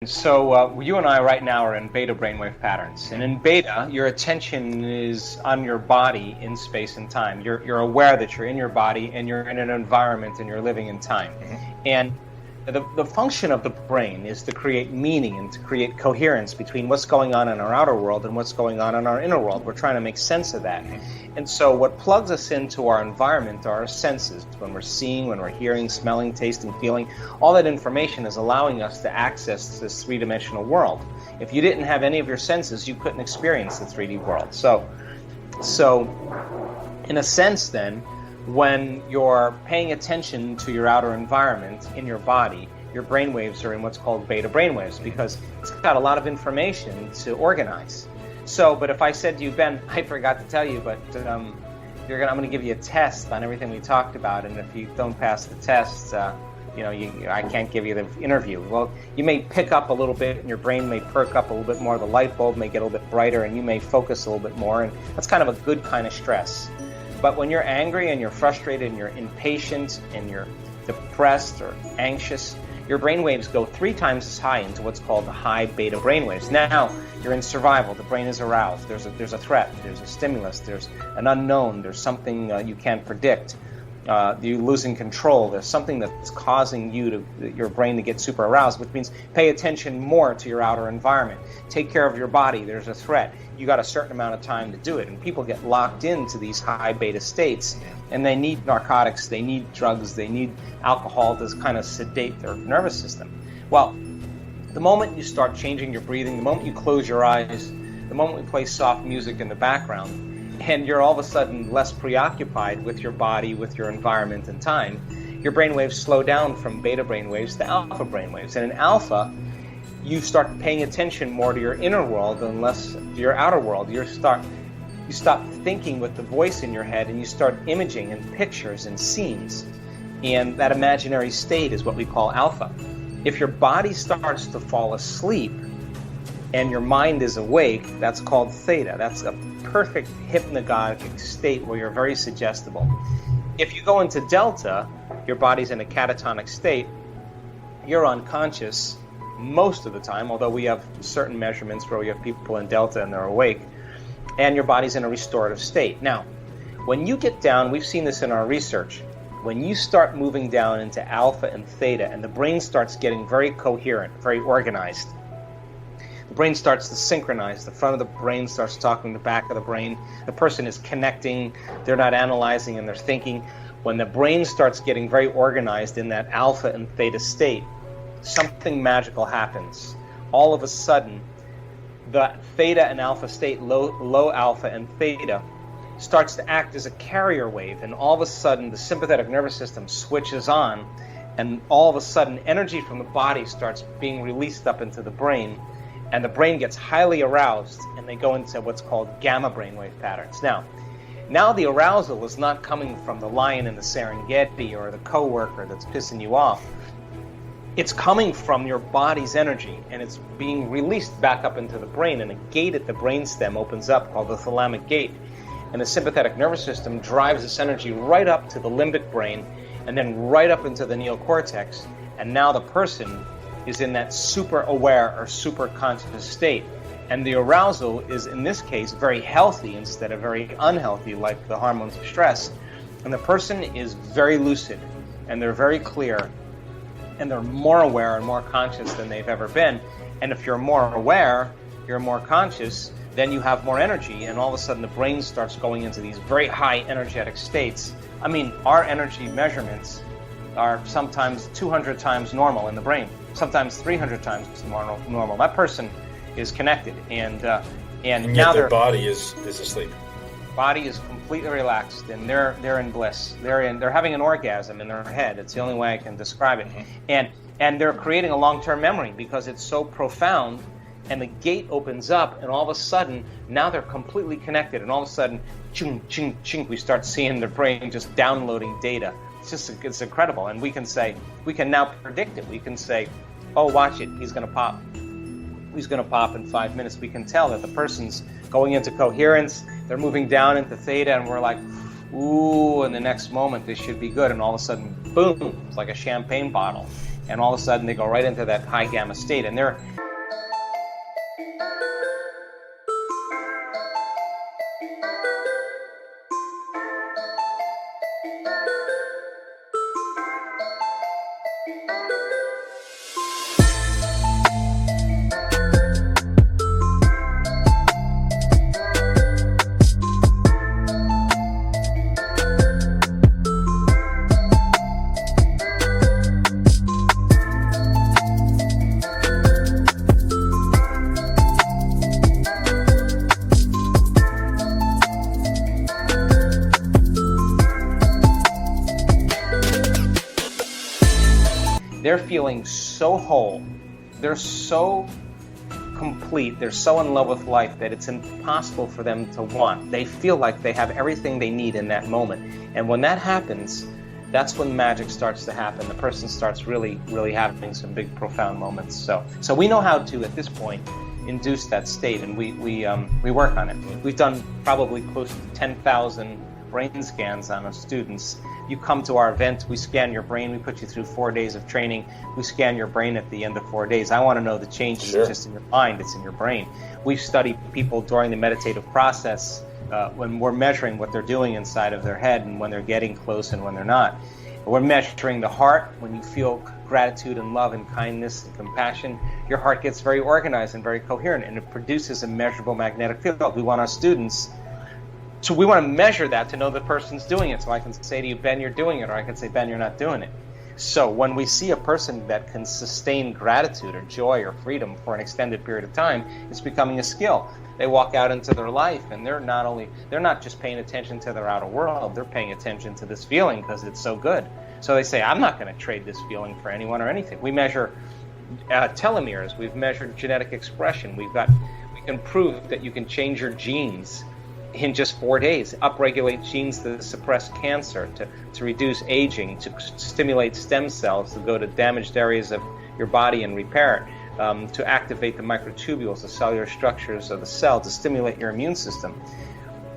So you and I right now are in beta brainwave patterns. And in beta, your attention is on your body in space and time. You're aware that you're in your body and you're in an environment and you're living in time. And the function of the brain is to create meaning and to create coherence between what's going on in our outer world and what's going on in our inner world. We're trying to make sense of that. And so what plugs us into our environment are our senses. When we're seeing, when we're hearing, smelling, tasting, feeling, all that information is allowing us to access this three-dimensional world. If you didn't have any of your senses, you couldn't experience the 3D world. So in a sense then, when you're paying attention to your outer environment in your body, your brainwaves are in what's called beta brainwaves because it's got a lot of information to organize. So, but if I said to you, Ben, I forgot to tell you, but I'm going to give you a test on everything we talked about, and if you don't pass the test, I can't give you the interview. Well, you may pick up a little bit, and your brain may perk up a little bit more. The light bulb may get a little bit brighter, and you may focus a little bit more, and that's kind of a good kind of stress. But when you're angry and you're frustrated and you're impatient and you're depressed or anxious, your brainwaves go 3 times as high into what's called the high beta brainwaves. Now you're in survival. The brain is aroused. There's a threat. There's a stimulus. There's an unknown. There's something you can't predict. You're losing control. There's something that's causing your brain to get super aroused, which means pay attention more to your outer environment. Take care of your body. There's a threat. You got a certain amount of time to do it. And people get locked into these high beta states, and they need narcotics, they need drugs, they need alcohol to kind of sedate their nervous system. Well, the moment you start changing your breathing, the moment you close your eyes, the moment we play soft music in the background, and you're all of a sudden less preoccupied with your body, with your environment and time, your brainwaves slow down from beta brainwaves to alpha brainwaves. And in alpha, you start paying attention more to your inner world and less to your outer world. You stop thinking with the voice in your head, and you start imaging and pictures and scenes. And that imaginary state is what we call alpha. If your body starts to fall asleep and your mind is awake, that's called theta. That's a perfect hypnagogic state where you're very suggestible. If you go into delta, your body's in a catatonic state, you're unconscious most of the time, although we have certain measurements where we have people in delta and they're awake, and your body's in a restorative state. Now, when you get down, we've seen this in our research, when you start moving down into alpha and theta and the brain starts getting very coherent, very organized, the brain starts to synchronize. The front of the brain starts talking to the back of the brain. The person is connecting. They're not analyzing and they're thinking. When the brain starts getting very organized in that alpha and theta state, something magical happens. All of a sudden, the theta and alpha state, low alpha and theta, starts to act as a carrier wave. And all of a sudden, the sympathetic nervous system switches on. And all of a sudden, energy from the body starts being released up into the brain. And the brain gets highly aroused, and they go into what's called gamma brainwave patterns. Now the arousal is not coming from the lion in the Serengeti or the coworker that's pissing you off. It's coming from your body's energy, and it's being released back up into the brain, and a gate at the brainstem opens up called the thalamic gate. And the sympathetic nervous system drives this energy right up to the limbic brain, and then right up into the neocortex, and now the person is in that super aware or super conscious state. And the arousal is, in this case, very healthy instead of very unhealthy, like the hormones of stress. And the person is very lucid, and they're very clear, and they're more aware and more conscious than they've ever been. And if you're more aware, you're more conscious, then you have more energy, and all of a sudden the brain starts going into these very high energetic states. I mean, our energy measurements are sometimes 200 times normal in the brain, sometimes 300 times normal. That person is connected, and yet now their body is asleep. Body is completely relaxed, and they're in bliss. They're having an orgasm in their head. It's the only way I can describe it. Mm-hmm. And they're creating a long-term memory because it's so profound. And the gate opens up, and all of a sudden, now they're completely connected. And all of a sudden, ching, ching, ching, we start seeing their brain just downloading data. It's incredible. And we can now predict it. We can say, oh, watch it, he's going to pop. He's going to pop in 5 minutes. We can tell that the person's going into coherence. They're moving down into theta, and we're like, ooh, in the next moment, this should be good. And all of a sudden, boom, it's like a champagne bottle. and all of a sudden they go right into that high gamma state, and they're they're feeling so whole, they're so complete, they're so in love with life that it's impossible for them to want. They feel like they have everything they need in that moment. And when that happens, that's when magic starts to happen. The person starts really having some big, profound moments. So we know how to, at this point, induce that state, and we work on it. We've done probably close to 10,000 brain scans on our students. You come to our event, we scan your brain, we put you through 4 days of training, we scan your brain at the end of 4 days. I want to know the changes. Sure. Just in your mind, it's in your brain. We've studied people during the meditative process when we're measuring what they're doing inside of their head and when they're getting close and when they're not. We're measuring the heart. When you feel gratitude and love and kindness and compassion, your heart gets very organized and very coherent, and it produces a measurable magnetic field. We want our students we want to measure that to know the person's doing it. So I can say to you, Ben, you're doing it, or I can say, Ben, you're not doing it. So when we see a person that can sustain gratitude or joy or freedom for an extended period of time, it's becoming a skill. They walk out into their life, and they're not just paying attention to their outer world, they're paying attention to this feeling because it's so good. So they say, I'm not going to trade this feeling for anyone or anything. We measure telomeres. We've measured genetic expression. We can prove that you can change your genes in just 4 days, upregulate genes that suppress cancer, to reduce aging, to stimulate stem cells to go to damaged areas of your body and repair it, to activate the microtubules, the cellular structures of the cell, to stimulate your immune system.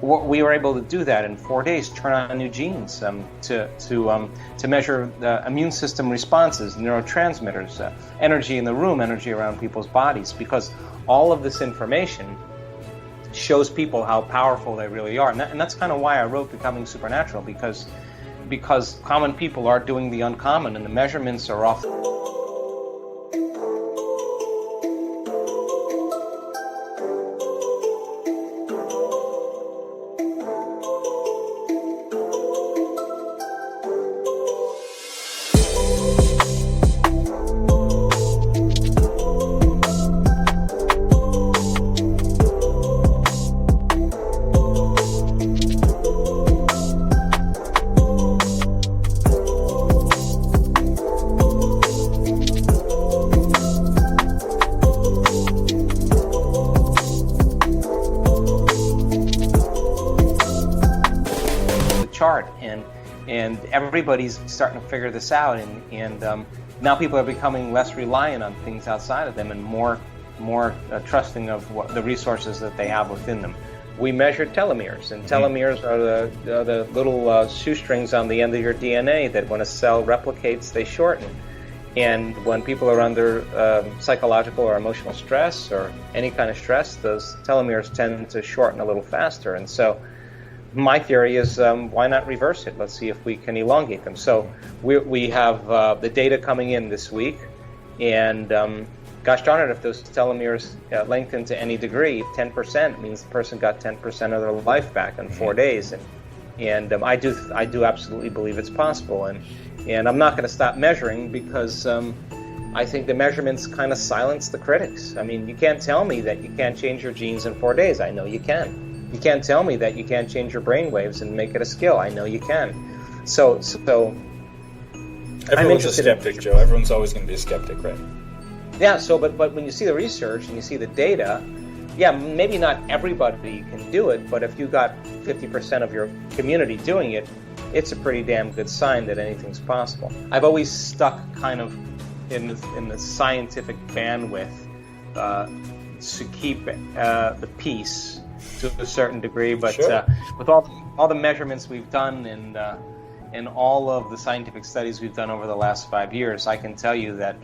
We were able to do that in 4 days, turn on new genes, to measure the immune system responses, neurotransmitters, energy in the room, energy around people's bodies, because all of this information shows people how powerful they really are. And that's kind of why I wrote Becoming Supernatural, because common people are doing the uncommon, and the measurements are off. Chart, and everybody's starting to figure this out, and now people are becoming less reliant on things outside of them and more trusting of the resources that they have within them. We measure telomeres, and telomeres are the little shoestrings on the end of your DNA that when a cell replicates, they shorten. And when people are under psychological or emotional stress or any kind of stress, those telomeres tend to shorten a little faster. And so my theory is, why not reverse it? Let's see if we can elongate them. So we have the data coming in this week, and gosh darn it, if those telomeres lengthen to any degree, 10% means the person got 10% of their life back in 4 days. And I do absolutely believe it's possible. And I'm not going to stop measuring because I think the measurements kind of silence the critics. I mean, you can't tell me that you can't change your genes in 4 days. I know you can. You can't tell me that you can't change your brain waves and make it a skill. I know you can. So everyone's a skeptic, Joe. Everyone's always going to be a skeptic, right? Yeah. So, but when you see the research and you see the data, yeah, maybe not everybody can do it, but if you got 50% of your community doing it, it's a pretty damn good sign that anything's possible. I've always stuck kind of in the scientific bandwidth to keep the peace to a certain degree, but sure. With all the measurements we've done, and in all of the scientific studies we've done over the last 5 years, I can tell you that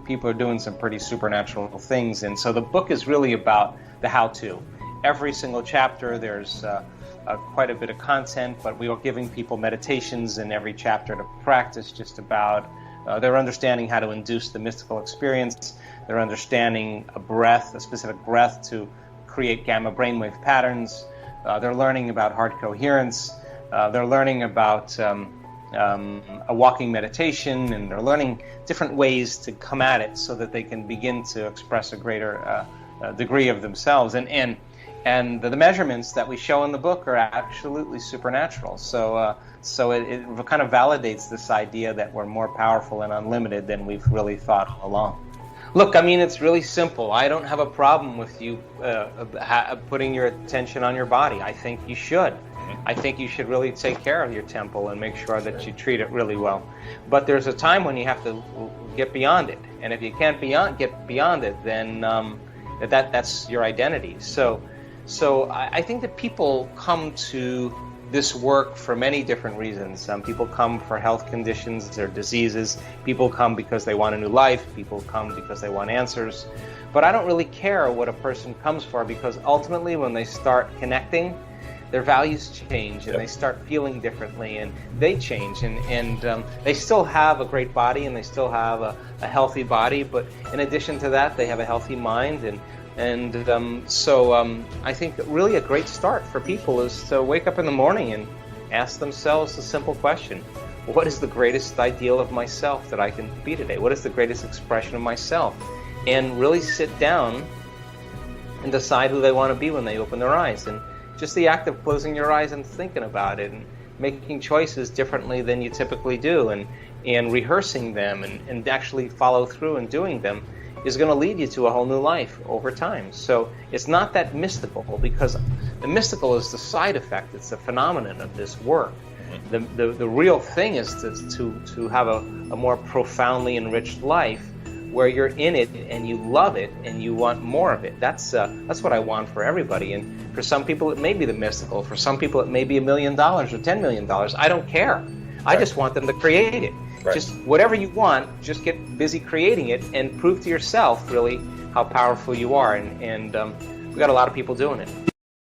people are doing some pretty supernatural things. And so the book is really about the how-to. Every single chapter, there's quite a bit of content, but we are giving people meditations in every chapter to practice just about their understanding how to induce the mystical experience, their understanding a specific breath to create gamma brainwave patterns. They're learning about heart coherence. They're learning about a walking meditation, and they're learning different ways to come at it so that they can begin to express a greater degree of themselves. And the measurements that we show in the book are absolutely supernatural. So it kind of validates this idea that we're more powerful and unlimited than we've really thought all along. Look, I mean, it's really simple. I don't have a problem with you putting your attention on your body. I think you should. I think you should really take care of your temple and make sure that you treat it really well. But there's a time when you have to get beyond it. And if you can't get beyond it, then that's your identity. So I think that people come to this work for many different reasons. People come for health conditions or diseases. People come because they want a new life. People come because they want answers. But I don't really care what a person comes for, because ultimately when they start connecting, their values change, and they start feeling differently, and they change, and they still have a great body, and they still have a healthy body, but in addition to that, they have a healthy mind. So I think really a great start for people is to wake up in the morning and ask themselves a simple question: what is the greatest ideal of myself that I can be today? What is the greatest expression of myself? And really sit down and decide who they want to be when they open their eyes. And just the act of closing your eyes and thinking about it and making choices differently than you typically do, and rehearsing them and actually follow through and doing them is going to lead you to a whole new life over time. So it's not that mystical, because the mystical is the side effect. It's the phenomenon of this work. The real thing is to have a more profoundly enriched life, where you're in it and you love it and you want more of it. That's what I want for everybody. And for some people it may be the mystical. For some people it may be $1 million or $10 million. I don't care. I just want them to create it. Right. Just whatever you want, just get busy creating it and prove to yourself really how powerful you are. And we've got a lot of people doing it.